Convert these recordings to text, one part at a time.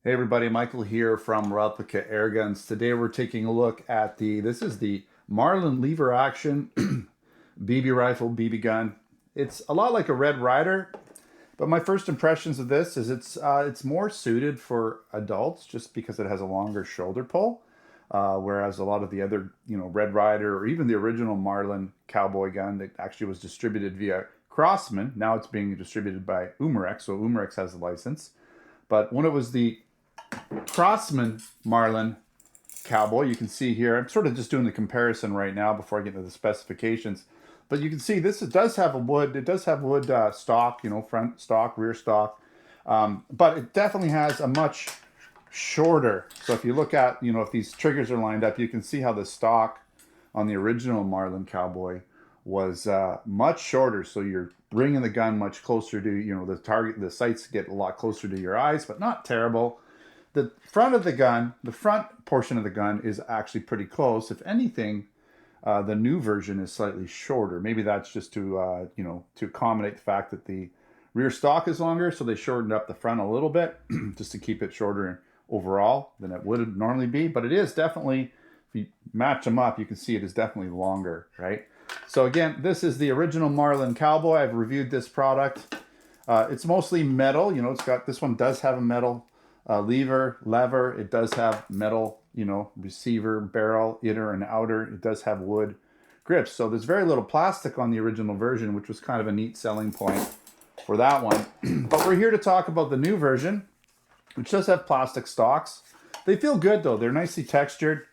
Hey everybody, Michael here from Replica Airguns. Today we're taking a look at this is the Marlin lever action BB rifle, BB gun. It's a lot like a Red Ryder, but my first impressions of this is it's more suited for adults just because it has a longer shoulder pull. Whereas a lot of the other, Red Ryder or even the original Marlin Cowboy gun that actually was distributed via Crossman, now it's being distributed by Umarex, so Umarex has a license. But when it was the Crossman Marlin Cowboy, you can see here, I'm sort of just doing the comparison right now before I get into the specifications, but you can see does have it does have wood stock, front stock, rear stock, but it definitely has a much shorter, so if you look at, if these triggers are lined up, you can see how the stock on the original Marlin Cowboy was much shorter, so you're bringing the gun much closer to, the target, the sights get a lot closer to your eyes, but not terrible. The front of the gun, the front portion of the gun is actually pretty close. If anything, the new version is slightly shorter. Maybe that's just to, to accommodate the fact that the rear stock is longer, so they shortened up the front a little bit just to keep it shorter overall than it would normally be. But it is definitely, if you match them up, you can see it is definitely longer, right? So again, this is the original Marlin Cowboy. I've reviewed this product. It's mostly metal. This one does have a metal lever. It does have metal, receiver, barrel, inner and outer. It does have wood grips. So there's very little plastic on the original version, which was kind of a neat selling point for that one. But we're here to talk about the new version, which does have plastic stocks. They feel good though. They're nicely textured.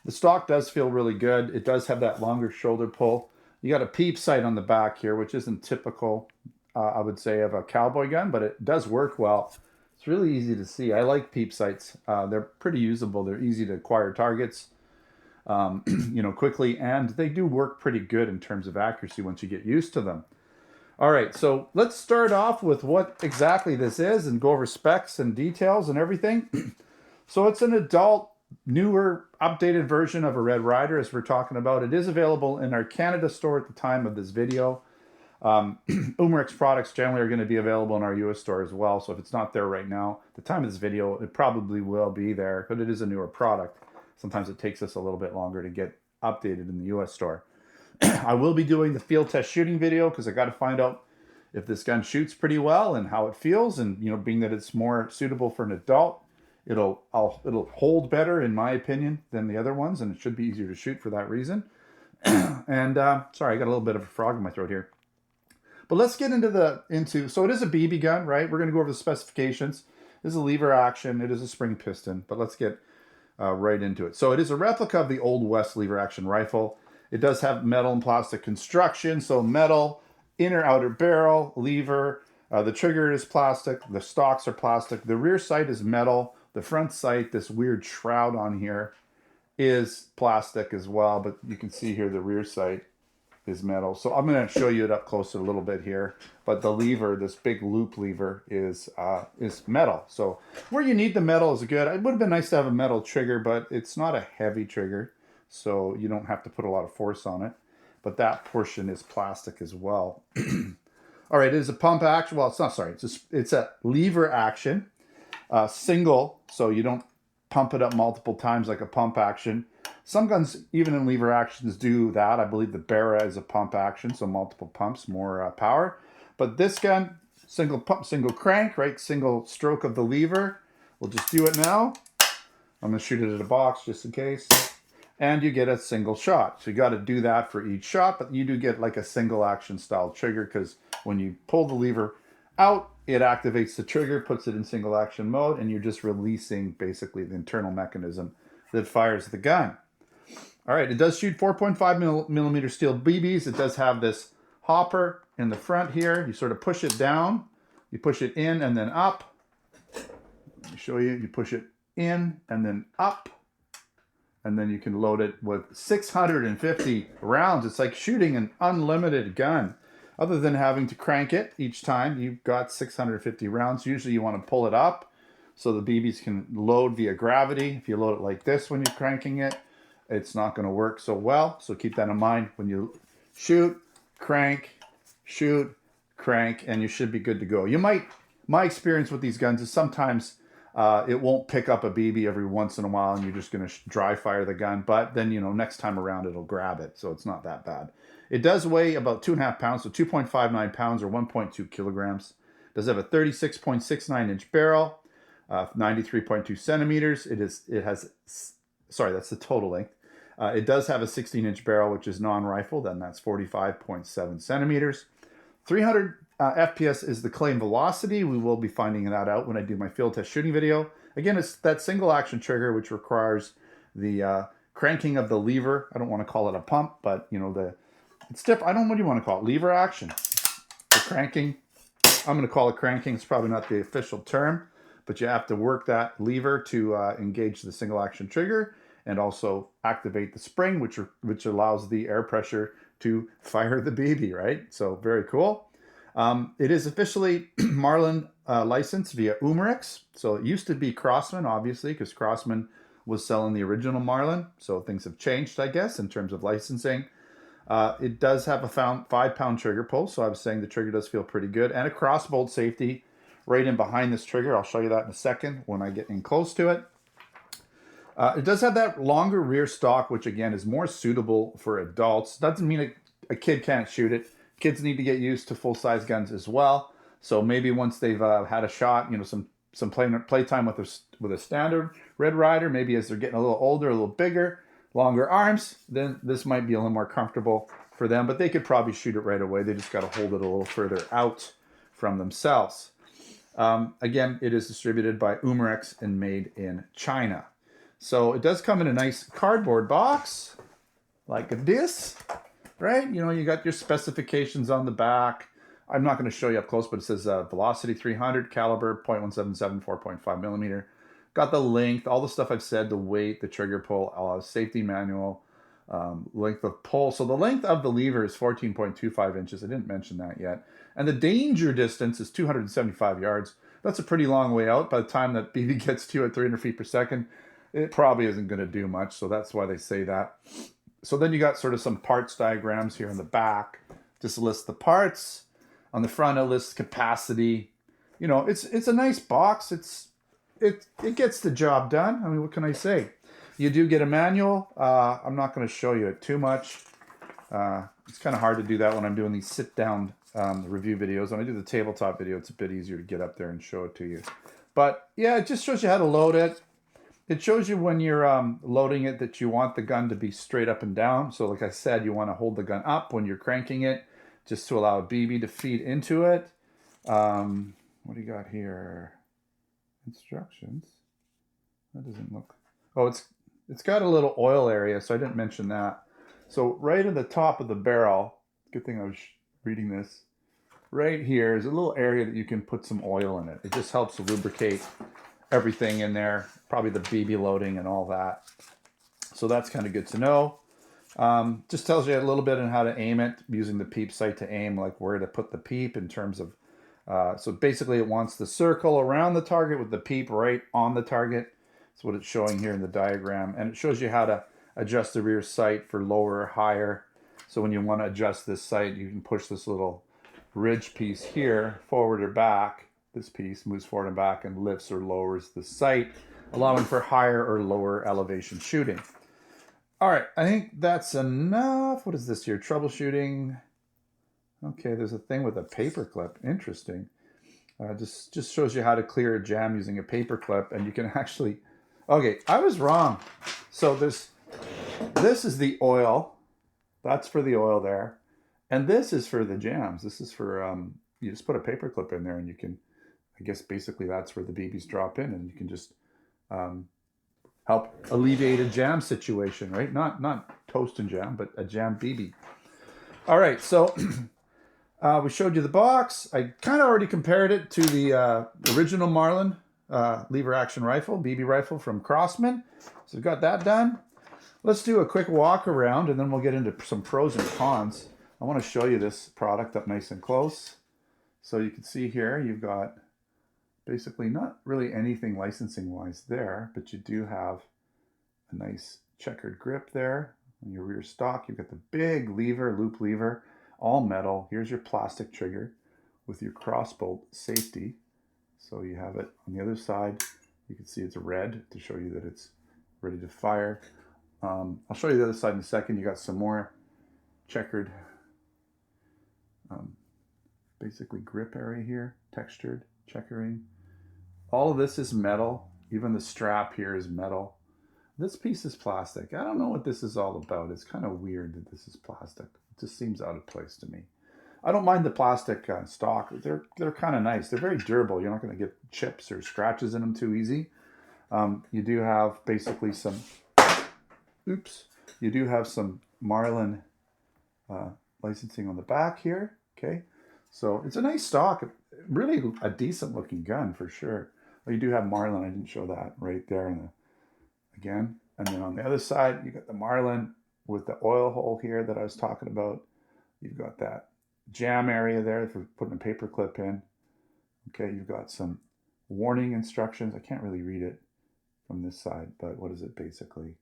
The stock does feel really good. It does have that longer shoulder pull. You got a peep sight on the back here, which isn't typical, I would say, of a cowboy gun, but it does work well. It's really easy to see. I like peep sights. They're pretty usable. They're easy to acquire targets, quickly, and they do work pretty good in terms of accuracy once you get used to them. All right, so let's start off with what exactly this is and go over specs and details and everything. So it's an adult, newer, updated version of a Red Ryder, as we're talking about. It is available in our Canada store at the time of this video. Umarex products generally are going to be available in our US store as well, so if it's not there right now, at the time of this video, it probably will be there, but it is a newer product. Sometimes it takes us a little bit longer to get updated in the US store. I will be doing the field test shooting video because I got to find out if this gun shoots pretty well and how it feels, and being that it's more suitable for an adult, it'll hold better in my opinion than the other ones, and it should be easier to shoot for that reason. And sorry, I got a little bit of a frog in my throat here. But let's get so it is a BB gun, right? We're going to go over the specifications. This is a lever action. It is a spring piston, but let's get right into it. So it is a replica of the Old West lever action rifle. It does have metal and plastic construction. So metal, inner outer barrel, lever. The trigger is plastic. The stocks are plastic. The rear sight is metal. The front sight, this weird shroud on here, is plastic as well. But you can see here the rear sight is metal. So I'm going to show you it up close a little bit here. But the lever, this big loop lever, is metal. So where you need the metal is good. It would have been nice to have a metal trigger, but it's not a heavy trigger, so you don't have to put a lot of force on it. But that portion is plastic as well. All right, it is a pump action. Well, it's not. Sorry, it's a lever action, single. So you don't pump it up multiple times like a pump action. Some guns, even in lever actions, do that. I believe the Barra is a pump action, so multiple pumps, more power. But this gun, single pump, single crank, right? Single stroke of the lever. We'll just do it now. I'm going to shoot it at a box just in case. And you get a single shot. So you got to do that for each shot, but you do get like a single action style trigger, because when you pull the lever out, it activates the trigger, puts it in single action mode, and you're just releasing basically the internal mechanism that fires the gun. All right, it does shoot 4.5 millimeter steel BBs. It does have this hopper in the front here. You sort of push it down, you push it in and then up. Let me show you. You push it in and then up, and then you can load it with 650 rounds. It's like shooting an unlimited gun. Other than having to crank it each time, you've got 650 rounds. Usually you want to pull it up so the BBs can load via gravity. If you load it like this when you're cranking it, it's not going to work so well. So keep that in mind when you shoot, crank, and you should be good to go. My experience with these guns is sometimes It won't pick up a BB every once in a while and you're just going to dry fire the gun. But then, you know, next time around it'll grab it. So it's not that bad. It does weigh about 2.5 pounds, so 2.59 pounds or 1.2 kilograms. It does have a 36.69-inch barrel, 93.2 centimeters. Sorry, that's the total length. It does have a 16-inch barrel, which is non-rifled, and that's 45.7 centimeters. 300 FPS is the claim velocity. We will be finding that out when I do my field test shooting video. Again, it's that single action trigger, which requires the cranking of the lever. I don't want to call it a pump, but you know, it's different. I don't know, what do you want to call it? Lever action. The cranking. I'm going to call it cranking. It's probably not the official term, but you have to work that lever to engage the single action trigger and also activate the spring, which allows the air pressure to fire the BB, right? So very cool. It is officially Marlin licensed via Umarex. So it used to be Crosman, obviously, because Crosman was selling the original Marlin. So things have changed, I guess, in terms of licensing. It does have a 5-pound trigger pull. So I was saying the trigger does feel pretty good. And a crossbolt safety right in behind this trigger. I'll show you that in a second when I get in close to it. It does have that longer rear stock, which again is more suitable for adults. Doesn't mean a kid can't shoot it. Kids need to get used to full-size guns as well. So maybe once they've had a shot, you know, some play time with a standard Red Ryder, maybe as they're getting a little older, a little bigger, longer arms, then this might be a little more comfortable for them. But they could probably shoot it right away. They just got to hold it a little further out from themselves. Again, it is distributed by Umarex and made in China. So it does come in a nice cardboard box like this, right? You know, you got your specifications on the back. I'm not going to show you up close, but it says velocity 300, caliber .177, 4.5 millimeter. Got the length, all the stuff I've said, the weight, the trigger pull, safety manual, length of pull. So the length of the lever is 14.25 inches. I didn't mention that yet. And the danger distance is 275 yards. That's a pretty long way out. By the time that BB gets to you at 300 feet per second, it probably isn't going to do much. So that's why they say that. So then you got sort of some parts diagrams here in the back. Just list the parts. On the front, it lists capacity. You know, it's a nice box. It gets the job done. I mean, what can I say? You do get a manual. I'm not going to show you it too much. It's kind of hard to do that when I'm doing these sit-down review videos. When I do the tabletop video, it's a bit easier to get up there and show it to you. But yeah, it just shows you how to load it. It shows you when you're loading it that you want the gun to be straight up and down. So like I said, you want to hold the gun up when you're cranking it just to allow a BB to feed into it. What do you got here? Instructions. That doesn't look... Oh, it's got a little oil area, so I didn't mention that. So right at the top of the barrel, good thing I was reading this, right here is a little area that you can put some oil in it. It just helps lubricate everything in there, probably the BB loading and all that. So that's kind of good to know. Just tells you a little bit on how to aim it, using the peep sight to aim, like where to put the peep in terms of, so basically it wants the circle around the target with the peep right on the target. That's what it's showing here in the diagram. And it shows you how to adjust the rear sight for lower or higher. So when you want to adjust this sight, you can push this little ridge piece here, forward or back. This piece moves forward and back and lifts or lowers the sight, allowing for higher or lower elevation shooting. All right, I think that's enough. What is this here? Troubleshooting. Okay, there's a thing with a paper clip. Interesting. Just shows you how to clear a jam using a paper clip, and you can actually... Okay, I was wrong. So this is the oil. That's for the oil there. And this is for the jams. This is for, you just put a paper clip in there and you can, I guess basically that's where the BBs drop in, and you can just help alleviate a jam situation, right? Not toast and jam, but a jam BB. All right, so we showed you the box. I kind of already compared it to the original Marlin lever action rifle, BB rifle from Crosman. So we've got that done. Let's do a quick walk around and then we'll get into some pros and cons. I want to show you this product up nice and close. So you can see here, you've got basically not really anything licensing wise there, but you do have a nice checkered grip there on your rear stock. You've got the big lever, loop lever, all metal. Here's your plastic trigger with your crossbolt safety. So you have it on the other side. You can see it's red to show you that it's ready to fire. I'll show you the other side in a second. You got some more checkered, basically grip area here, textured checkering. All of this is metal. Even the strap here is metal. This piece is plastic. I don't know what this is all about. It's kind of weird that this is plastic. It just seems out of place to me. I don't mind the plastic stock. They're kind of nice. They're very durable. You're not going to get chips or scratches in them too easy. You do have basically some, you do have some Marlin licensing on the back here. Okay, so it's a nice stock. Really a decent looking gun for sure. Well, you do have Marlin. I didn't show that right there in the, again. And then on the other side, you got the Marlin with the oil hole here that I was talking about. You've got that jam area there for putting a paper clip in. Okay, you've got some warning instructions. I can't really read it from this side, but what is it basically?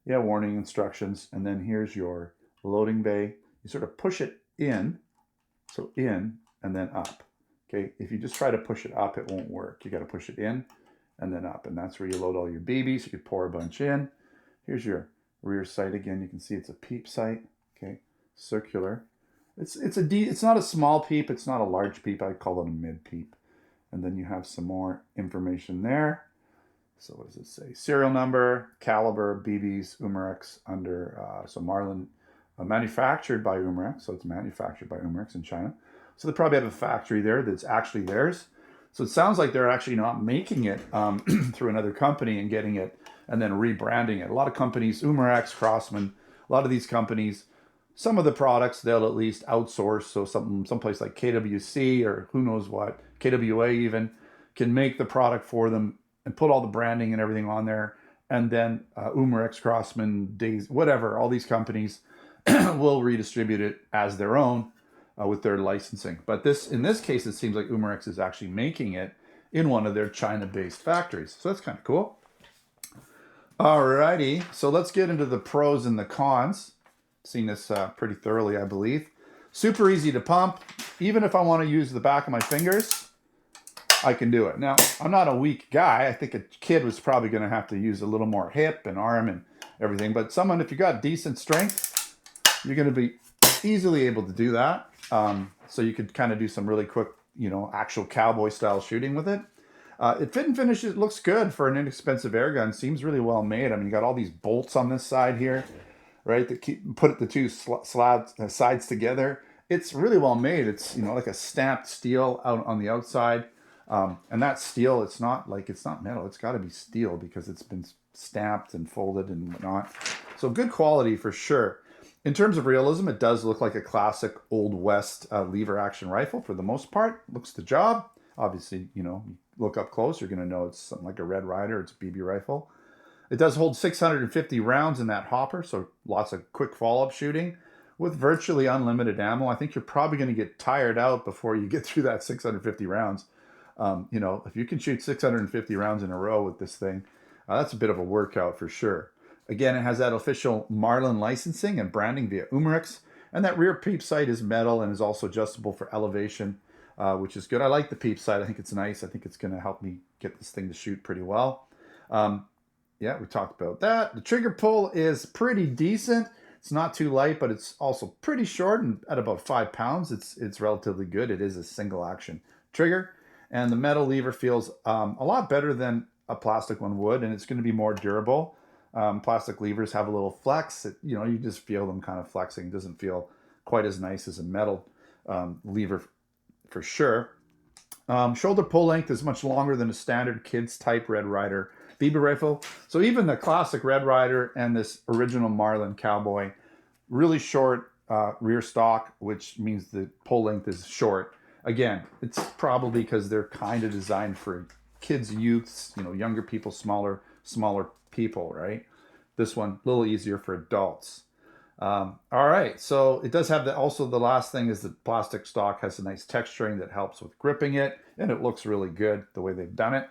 Yeah, warning instructions. And then here's your loading bay. You sort of push it in, so in and then up. Okay, if you just try to push it up, it won't work. You got to push it in and then up, and that's where you load all your BBs. You could pour a bunch in. Here's your rear sight again. You can see it's a peep sight. Okay, circular. It's not a small peep. It's not a large peep. I call it a mid peep. And then you have some more information there. So what does it say? Serial number, caliber, BBs, Umarex under, so Marlin, manufactured by Umarex. So it's manufactured by Umarex in China. So they probably have a factory there that's actually theirs. So it sounds like they're actually not making it through another company and getting it and then rebranding it. A lot of companies, Umarex, Crosman, a lot of these companies, some of the products they'll at least outsource. So someplace like KWC or who knows what, KWA even, can make the product for them and put all the branding and everything on there. And then Umarex, Crosman, Days, whatever, all these companies will redistribute it as their own with their licensing. But in this case, it seems like Umarex is actually making it in one of their China-based factories. So that's kind of cool. Alrighty, so let's get into the pros and the cons. Seen this pretty thoroughly, I believe. Super easy to pump. Even if I want to use the back of my fingers, I can do it. Now, I'm not a weak guy. I think a kid was probably going to have to use a little more hip and arm and everything. But someone, if you got decent strength, you're going to be easily able to do that. So you could kind of do some really quick, actual cowboy style shooting with it. It fit and finish, it looks good for an inexpensive air gun. Seems really well made. I mean, you got all these bolts on this side here, right? That put the two sides together. It's really well made. It's, like a stamped steel out on the outside. And that steel, it's not metal. It's got to be steel because it's been stamped and folded and whatnot. So good quality for sure. In terms of realism, it does look like a classic Old West lever action rifle for the most part. Looks the job. Obviously, look up close, you're going to know it's something like a Red Ryder. It's a BB rifle. It does hold 650 rounds in that hopper, so lots of quick follow-up shooting with virtually unlimited ammo. I think you're probably going to get tired out before you get through that 650 rounds. If you can shoot 650 rounds in a row with this thing, that's a bit of a workout for sure. Again, it has that official Marlin licensing and branding via Umarex, and that rear peep sight is metal and is also adjustable for elevation, which is good. I like the peep sight. I think it's nice. I think it's going to help me get this thing to shoot pretty well. Yeah, we talked about that. The trigger pull is pretty decent. It's not too light, but it's also pretty short, and at about 5 pounds, it's relatively good. It is a single action trigger, and the metal lever feels a lot better than a plastic one would, and it's going to be more durable. Plastic levers have a little flex. You just feel them kind of flexing. It doesn't feel quite as nice as a metal lever for sure. Shoulder pull length is much longer than a standard kids type Red Ryder BB rifle. So even the classic Red Ryder and this original Marlin Cowboy, really short rear stock, which means the pull length is short. Again, it's probably because they're kind of designed for kids, youths, younger people, smaller people, right? This one a little easier for adults. All right, so it does have also the last thing is the plastic stock has a nice texturing that helps with gripping it, and it looks really good the way they've done it.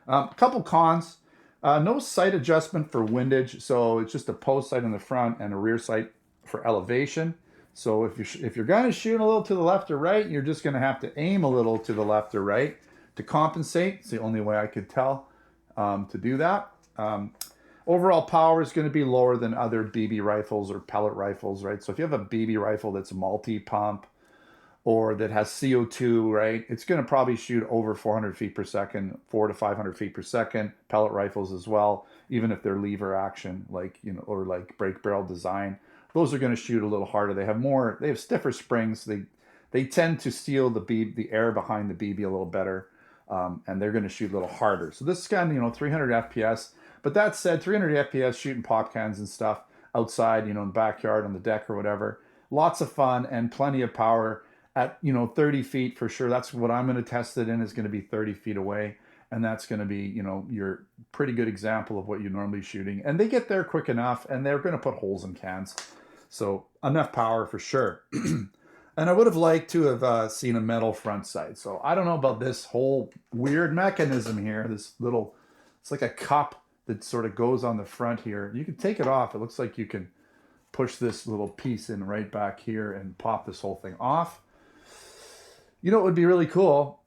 A couple cons. No sight adjustment for windage, so it's just a post sight in the front and a rear sight for elevation. So if you're going to shoot a little to the left or right, you're just going to have to aim a little to the left or right to compensate. It's the only way I could tell. to do that. Overall power is going to be lower than other BB rifles or pellet rifles, right? So if you have a BB rifle that's multi-pump or that has CO2, right, it's going to probably shoot over 400 feet per second, 400 to 500 feet per second. Pellet rifles as well, even if they're lever action, like, you know, or like brake barrel design, those are going to shoot a little harder. They have stiffer springs. They tend to seal the air behind the BB a little better, and they're going to shoot a little harder. So this gun, you know, 300 FPS. But that said, 300 FPS shooting pop cans and stuff outside, you know, in the backyard, on the deck or whatever. Lots of fun and plenty of power at, you know, 30 feet for sure. That's what I'm going to test it in, is going to be 30 feet away. And that's going to be, you know, your pretty good example of what you're normally shooting. And they get there quick enough, and they're going to put holes in cans. So enough power for sure. And I would have liked to have seen a metal front sight. So I don't know about this whole weird mechanism here. This little, it's like a cup that sort of goes on the front here. You can take it off. It looks like you can push this little piece in right back here and pop this whole thing off. You know what would be really cool,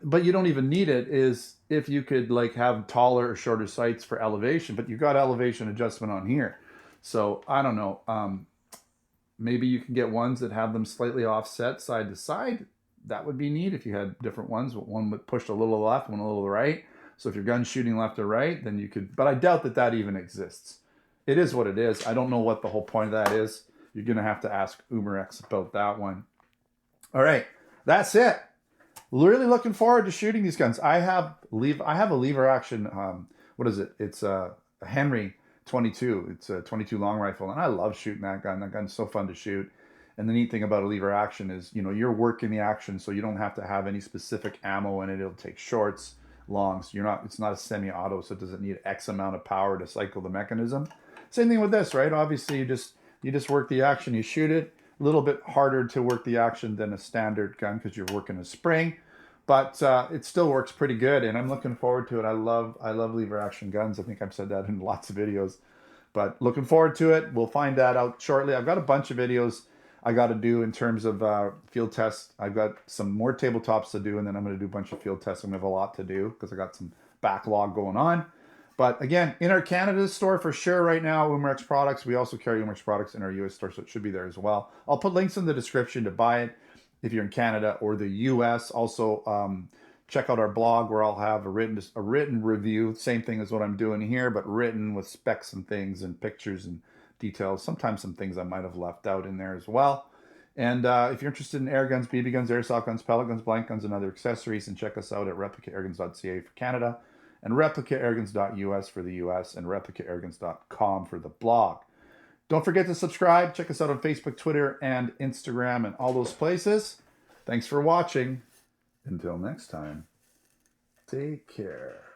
but you don't even need it, is if you could like have taller or shorter sights for elevation, but you've got elevation adjustment on here. So I don't know. Maybe you can get ones that have them slightly offset side to side. That would be neat if you had different ones, one would push a little left, one a little right. So if your gun's shooting left or right, then you could, but I doubt that that even exists. It is what it is. I don't know what the whole point of that is. You're going to have to ask Umarex about that one. All right, that's it. Really looking forward to shooting these guns. I have a lever action, what is it? It's a Henry 22. It's a 22 long rifle, and I love shooting that gun. That gun's so fun to shoot. And the neat thing about a lever action is, you know, you're working the action, so you don't have to have any specific ammo in it. It'll take shorts, longs. It's not a semi-auto, so it doesn't need X amount of power to cycle the mechanism. Same thing with this, right? Obviously, you just work the action, you shoot it. A little bit harder to work the action than a standard gun because you're working a spring, but it still works pretty good, and I'm looking forward to it. I love lever action guns. I think I've said that in lots of videos, but looking forward to it. We'll find that out shortly. I've got a bunch of videos I got to do in terms of field tests. I've got some more tabletops to do, and then I'm going to do a bunch of field tests. I'm going to have a lot to do because I got some backlog going on. But again, in our Canada store for sure right now, Umarex products. We also carry Umarex products in our US store, so it should be there as well. I'll put links in the description to buy it if you're in Canada or the US. Also, check out our blog where I'll have a written review. Same thing as what I'm doing here, but written with specs and things and pictures and details. Sometimes some things I might have left out in there as well. And if you're interested in air guns, BB guns, airsoft guns, pellet guns, blank guns, and other accessories, then check us out at replicairguns.ca for Canada, and replicairguns.us for the US, and replicairguns.com for the blog. Don't forget to subscribe. Check us out on Facebook, Twitter, and Instagram, and all those places. Thanks for watching. Until next time, take care.